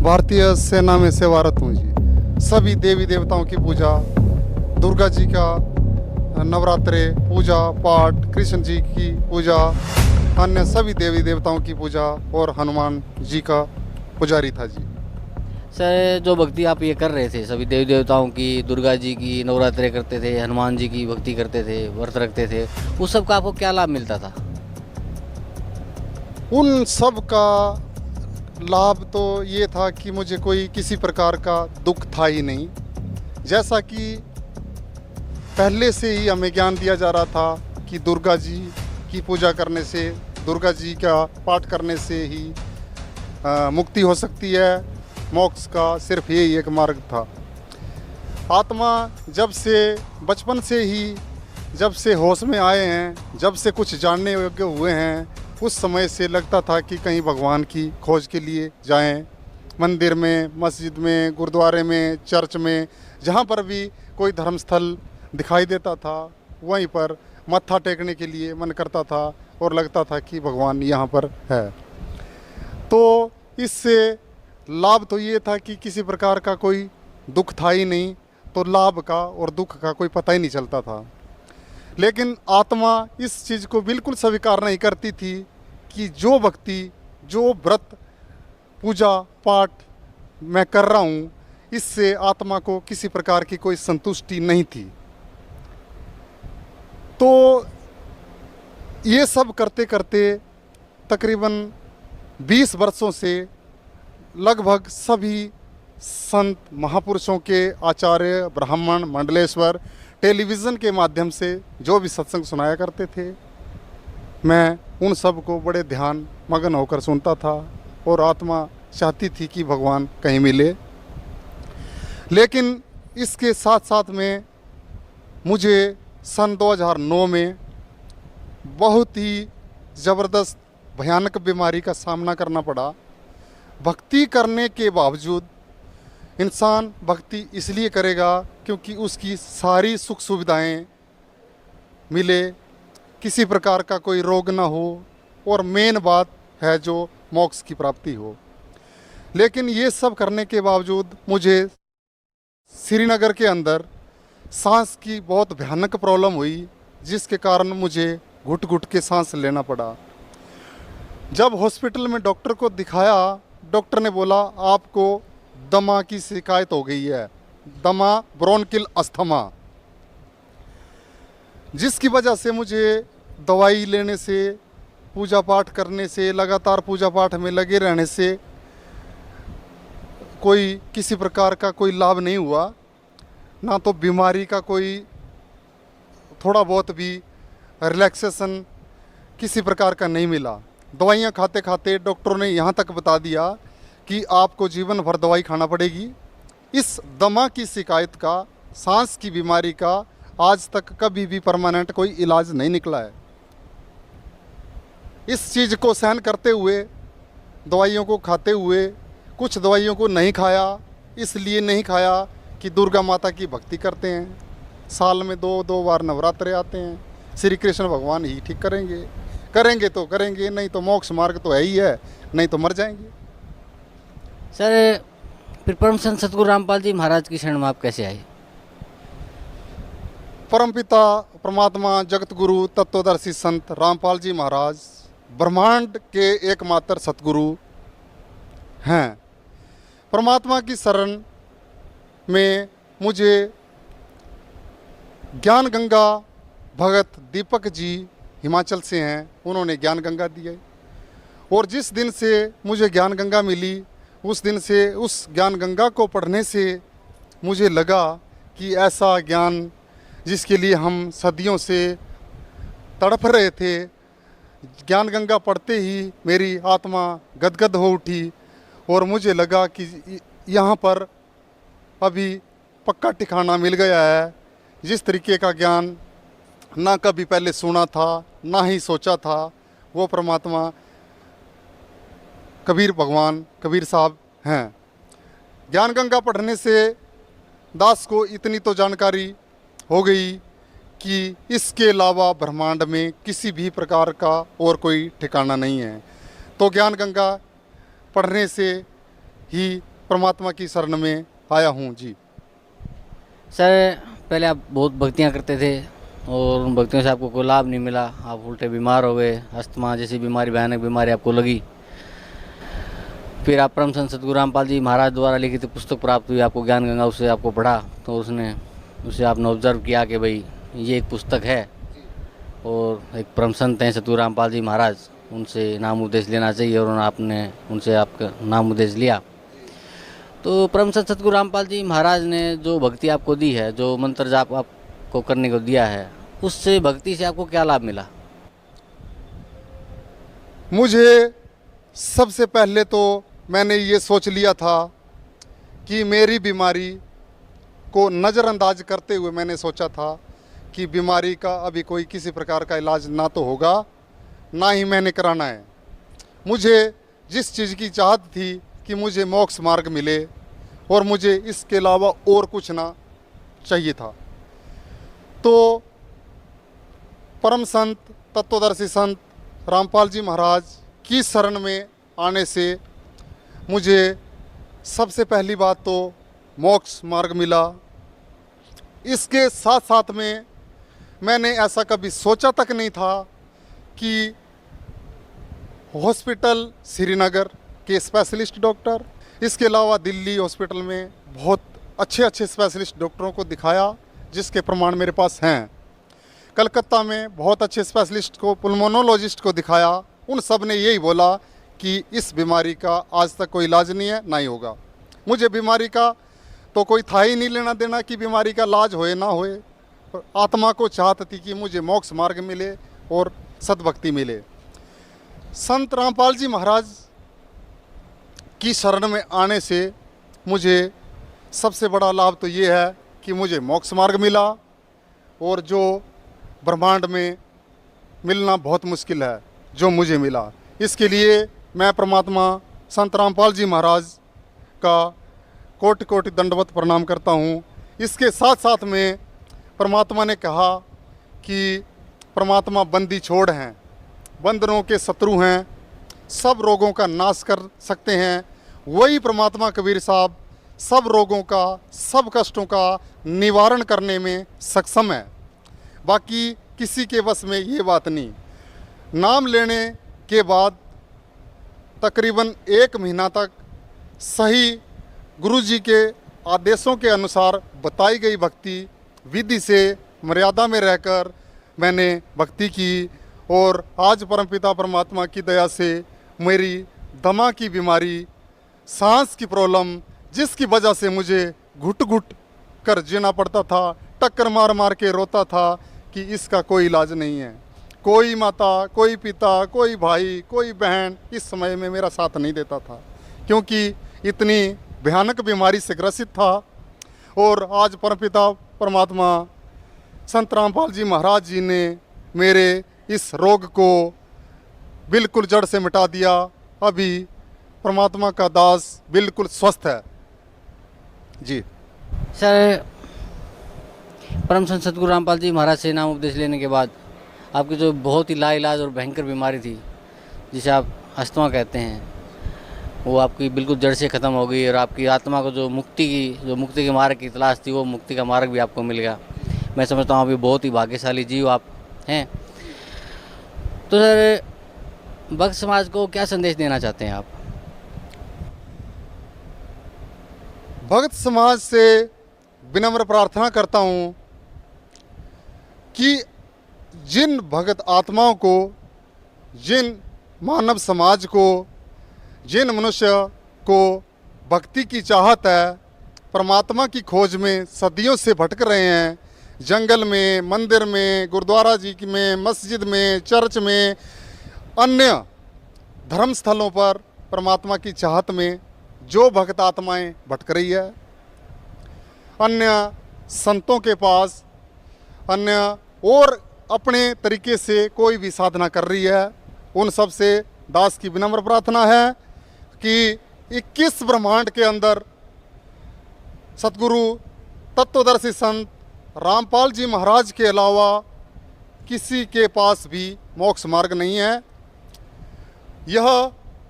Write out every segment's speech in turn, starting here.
भारतीय सेना में सेवारत हूँ जी। सभी देवी देवताओं की पूजा, दुर्गा जी का नवरात्रे पूजा पाठ, कृष्ण जी की पूजा, अन्य सभी देवी देवताओं की पूजा और हनुमान जी का पुजारी था जी। सर, जो भक्ति आप ये कर रहे थे सभी देवी देवताओं की, दुर्गा जी की नवरात्रे करते थे, हनुमान जी की भक्ति करते थे, व्रत रखते थे, उस सब का आपको क्या लाभ मिलता था? उन सब का लाभ तो ये था कि मुझे कोई किसी प्रकार का दुख था ही नहीं। जैसा कि पहले से ही हमें ज्ञान दिया जा रहा था कि दुर्गा जी की पूजा करने से, दुर्गा जी का पाठ करने से ही मुक्ति हो सकती है। मोक्ष का सिर्फ यही एक मार्ग था। आत्मा जब से बचपन से ही, जब से होश में आए हैं, जब से कुछ जानने योग्य हुए हैं, उस समय से लगता था कि कहीं भगवान की खोज के लिए जाएं। मंदिर में, मस्जिद में, गुरुद्वारे में, चर्च में, जहाँ पर भी कोई धर्मस्थल दिखाई देता था वहीं पर मत्था टेकने के लिए मन करता था और लगता था कि भगवान यहाँ पर है। तो इससे लाभ तो ये था कि किसी प्रकार का कोई दुख था ही नहीं, तो लाभ का और दुख का कोई पता ही नहीं चलता था। लेकिन आत्मा इस चीज़ को बिल्कुल स्वीकार नहीं करती थी कि जो भक्ति, जो व्रत, पूजा पाठ मैं कर रहा हूँ, इससे आत्मा को किसी प्रकार की कोई संतुष्टि नहीं थी। तो ये सब करते करते तकरीबन 20 वर्षों से लगभग सभी संत महापुरुषों के आचार्य, ब्राह्मण, मंडलेश्वर टेलीविज़न के माध्यम से जो भी सत्संग सुनाया करते थे, मैं उन सब को बड़े ध्यान मगन होकर सुनता था और आत्मा चाहती थी कि भगवान कहीं मिले। लेकिन इसके साथ साथ में मुझे सन 2009 में बहुत ही ज़बरदस्त भयानक बीमारी का सामना करना पड़ा। भक्ति करने के बावजूद इंसान भक्ति इसलिए करेगा क्योंकि उसकी सारी सुख सुविधाएं मिले, किसी प्रकार का कोई रोग ना हो और मेन बात है जो मोक्ष की प्राप्ति हो। लेकिन ये सब करने के बावजूद मुझे श्रीनगर के अंदर सांस की बहुत भयानक प्रॉब्लम हुई, जिसके कारण मुझे घुट घुट के सांस लेना पड़ा। जब हॉस्पिटल में डॉक्टर को दिखाया, डॉक्टर ने बोला आपको दमा की शिकायत हो गई है, दमा, ब्रोंकिल अस्थमा, जिसकी वजह से मुझे दवाई लेने से, पूजा पाठ करने से, लगातार पूजा पाठ में लगे रहने से कोई किसी प्रकार का कोई लाभ नहीं हुआ। ना तो बीमारी का कोई थोड़ा बहुत भी रिलैक्सेशन किसी प्रकार का नहीं मिला। दवाइयाँ खाते खाते डॉक्टरों ने यहाँ तक बता दिया कि आपको जीवन भर दवाई खाना पड़ेगी। इस दमा की शिकायत का, सांस की बीमारी का आज तक कभी भी परमानेंट कोई इलाज नहीं निकला है। इस चीज़ को सहन करते हुए, दवाइयों को खाते हुए, कुछ दवाइयों को नहीं खाया, इसलिए नहीं खाया कि दुर्गा माता की भक्ति करते हैं, साल में दो बार नवरात्रे आते हैं, श्री कृष्ण भगवान ही ठीक करेंगे, करेंगे तो करेंगे, नहीं तो मोक्ष मार्ग तो है ही है, नहीं तो मर जाएंगे। सर, फिर परम संत सतगुरु रामपाल जी महाराज की शरण में आप कैसे आए? परमपिता परमात्मा जगत गुरु तत्वदर्शी संत रामपाल जी महाराज ब्रह्मांड के एकमात्र सतगुरु हैं। परमात्मा की शरण में मुझे ज्ञान गंगा भगत दीपक जी हिमाचल से हैं, उन्होंने ज्ञान गंगा दी है। और जिस दिन से मुझे ज्ञान गंगा मिली, उस दिन से, उस ज्ञान गंगा को पढ़ने से मुझे लगा कि ऐसा ज्ञान जिसके लिए हम सदियों से तड़प रहे थे, ज्ञान गंगा पढ़ते ही मेरी आत्मा गदगद हो उठी और मुझे लगा कि यहाँ पर अभी पक्का ठिकाना मिल गया है। जिस तरीके का ज्ञान ना कभी पहले सुना था, ना ही सोचा था, वो परमात्मा कबीर भगवान, कबीर साहब हैं। ज्ञान गंगा पढ़ने से दास को इतनी तो जानकारी हो गई कि इसके अलावा ब्रह्मांड में किसी भी प्रकार का और कोई ठिकाना नहीं है। तो ज्ञान गंगा पढ़ने से ही परमात्मा की शरण में आया हूँ जी। सर पहले आप बहुत भक्तियाँ करते थे और उन भक्तियों से आपको कोई लाभ नहीं मिला, आप उल्टे बीमार हो गए, अस्थमा जैसी बीमारी, भयानक बीमारी आपको लगी। फिर आप परम संत सतगुरु रामपाल जी महाराज द्वारा लिखित पुस्तक प्राप्त हुई आपको, ज्ञान गंगा, उससे आपको पढ़ा तो उसे आपने ऑब्जर्व किया कि भाई ये एक पुस्तक है और एक परम संत हैं सतगुरु रामपाल जी महाराज, उनसे नाम उपदेश लेना चाहिए, और आपने उनसे आपका नाम उपदेश लिया। तो परम संत सतगुरु रामपाल जी महाराज ने जो भक्ति आपको दी है, जो मंत्र जाप आपको करने को दिया है, उससे भक्ति से आपको क्या लाभ मिला? मुझे सबसे पहले तो मैंने ये सोच लिया था कि मेरी बीमारी को नज़रअंदाज करते हुए मैंने सोचा था कि बीमारी का अभी कोई किसी प्रकार का इलाज ना तो होगा, ना ही मैंने कराना है। मुझे जिस चीज़ की चाहत थी कि मुझे मोक्ष मार्ग मिले और मुझे इसके अलावा और कुछ ना चाहिए था। तो परम संत तत्वदर्शी संत रामपाल जी महाराज की शरण में आने से मुझे सबसे पहली बात तो मोक्ष मार्ग मिला। इसके साथ साथ में मैंने ऐसा कभी सोचा तक नहीं था कि हॉस्पिटल श्रीनगर के स्पेशलिस्ट डॉक्टर, इसके अलावा दिल्ली हॉस्पिटल में बहुत अच्छे अच्छे स्पेशलिस्ट डॉक्टरों को दिखाया, जिसके प्रमाण मेरे पास हैं। कलकत्ता में बहुत अच्छे स्पेशलिस्ट को, पुल्मोनोलॉजिस्ट को दिखाया, उन सब ने यही बोला कि इस बीमारी का आज तक कोई इलाज नहीं है, ना ही होगा। मुझे बीमारी का तो कोई था ही नहीं लेना देना कि बीमारी का इलाज होए ना होए, आत्मा को चाहत थी कि मुझे मोक्ष मार्ग मिले और सद्भक्ति मिले। संत रामपाल जी महाराज की शरण में आने से मुझे सबसे बड़ा लाभ तो ये है कि मुझे मोक्ष मार्ग मिला, और जो ब्रह्मांड में मिलना बहुत मुश्किल है, जो मुझे मिला। इसके लिए मैं परमात्मा संत रामपाल जी महाराज का कोटि कोटि दंडवत प्रणाम करता हूँ। इसके साथ साथ में परमात्मा ने कहा कि परमात्मा बंदी छोड़ हैं, बंदरों के शत्रु हैं, सब रोगों का नाश कर सकते हैं। वही परमात्मा कबीर साहब सब रोगों का, सब कष्टों का निवारण करने में सक्षम है। बाकी किसी के बस में ये बात नहीं। नाम लेने के बाद तकरीबन 1 महीना तक सही गुरुजी के आदेशों के अनुसार बताई गई भक्ति विधि से मर्यादा में रहकर मैंने भक्ति की, और आज परमपिता परमात्मा की दया से मेरी दमा की बीमारी, सांस की प्रॉब्लम, जिसकी वजह से मुझे घुट घुट कर जीना पड़ता था, टक्कर मार मार के रोता था कि इसका कोई इलाज नहीं है। कोई माता, कोई पिता, कोई भाई, कोई बहन इस समय में मेरा साथ नहीं देता था, क्योंकि इतनी भयानक बीमारी से ग्रसित था। और आज परमपिता परमात्मा संत रामपाल जी महाराज जी ने मेरे इस रोग को बिल्कुल जड़ से मिटा दिया। अभी परमात्मा का दास बिल्कुल स्वस्थ है जी। सर परम संत सतगुरु रामपाल जी महाराज से नाम उपदेश लेने के बाद आपकी जो बहुत ही लाइलाज और भयंकर बीमारी थी, जिसे आप अस्थमा कहते हैं, वो आपकी बिल्कुल जड़ से ख़त्म हो गई, और आपकी आत्मा को जो मुक्ति के मार्ग की तलाश थी, वो मुक्ति का मार्ग भी आपको मिल गया। मैं समझता हूँ अभी बहुत ही भाग्यशाली जीव आप हैं। तो सर भक्त समाज को क्या संदेश देना चाहते हैं आप? भक्त समाज से विनम्र प्रार्थना करता हूँ कि जिन भगत आत्माओं को, जिन मानव समाज को, जिन मनुष्य को भक्ति की चाहत है, परमात्मा की खोज में सदियों से भटक रहे हैं, जंगल में, मंदिर में, गुरुद्वारा जी में, मस्जिद में, चर्च में, अन्य धर्म स्थलों पर परमात्मा की चाहत में जो भक्त आत्माएं भटक रही है, अन्य संतों के पास, अन्य और अपने तरीके से कोई भी साधना कर रही है, उन सब से दास की विनम्र प्रार्थना है कि 21 ब्रह्मांड के अंदर सतगुरु तत्वदर्शी संत रामपाल जी महाराज के अलावा किसी के पास भी मोक्ष मार्ग नहीं है। यह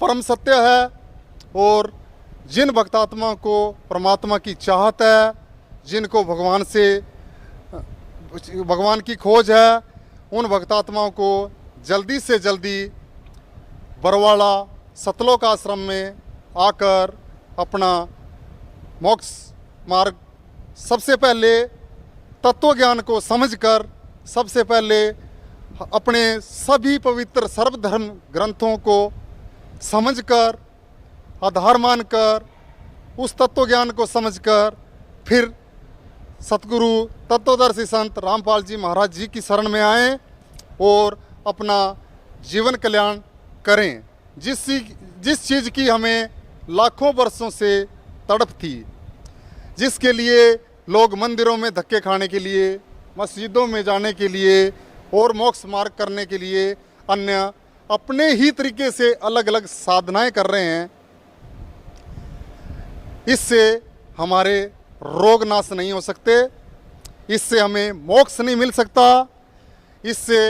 परम सत्य है, और जिन भक्तात्मा को परमात्मा की चाहत है, जिनको भगवान की खोज है, उन भक्तात्माओं को जल्दी से जल्दी बरवाड़ा सतलोक आश्रम में आकर अपना मोक्ष मार्ग सबसे पहले तत्व ज्ञान को समझकर, सबसे पहले अपने सभी पवित्र सर्वधर्म ग्रंथों को समझकर, आधार मानकर, उस तत्व ज्ञान को समझकर फिर सतगुरु तत्वदर्शी संत रामपाल जी महाराज जी की शरण में आएं और अपना जीवन कल्याण करें। जिस चीज़ की हमें लाखों वर्षों से तड़प थी, जिसके लिए लोग मंदिरों में धक्के खाने के लिए, मस्जिदों में जाने के लिए और मोक्ष मार्ग करने के लिए अन्य अपने ही तरीके से अलग अलग साधनाएं कर रहे हैं, इससे हमारे रोग नाश नहीं हो सकते, इससे हमें मोक्ष नहीं मिल सकता, इससे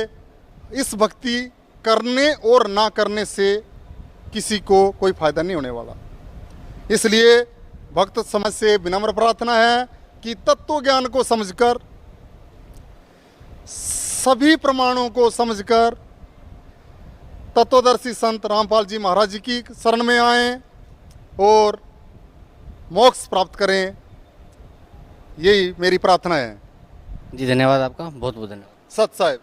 इस भक्ति करने और ना करने से किसी को कोई फायदा नहीं होने वाला। इसलिए भक्त समाज से विनम्र प्रार्थना है कि तत्व ज्ञान को समझकर, सभी प्रमाणों को समझकर तत्वदर्शी संत रामपाल जी महाराज जी की शरण में आएं और मोक्ष प्राप्त करें, यही मेरी प्रार्थना है। जी धन्यवाद आपका, बहुत बहुत धन्यवाद। सत साहिब।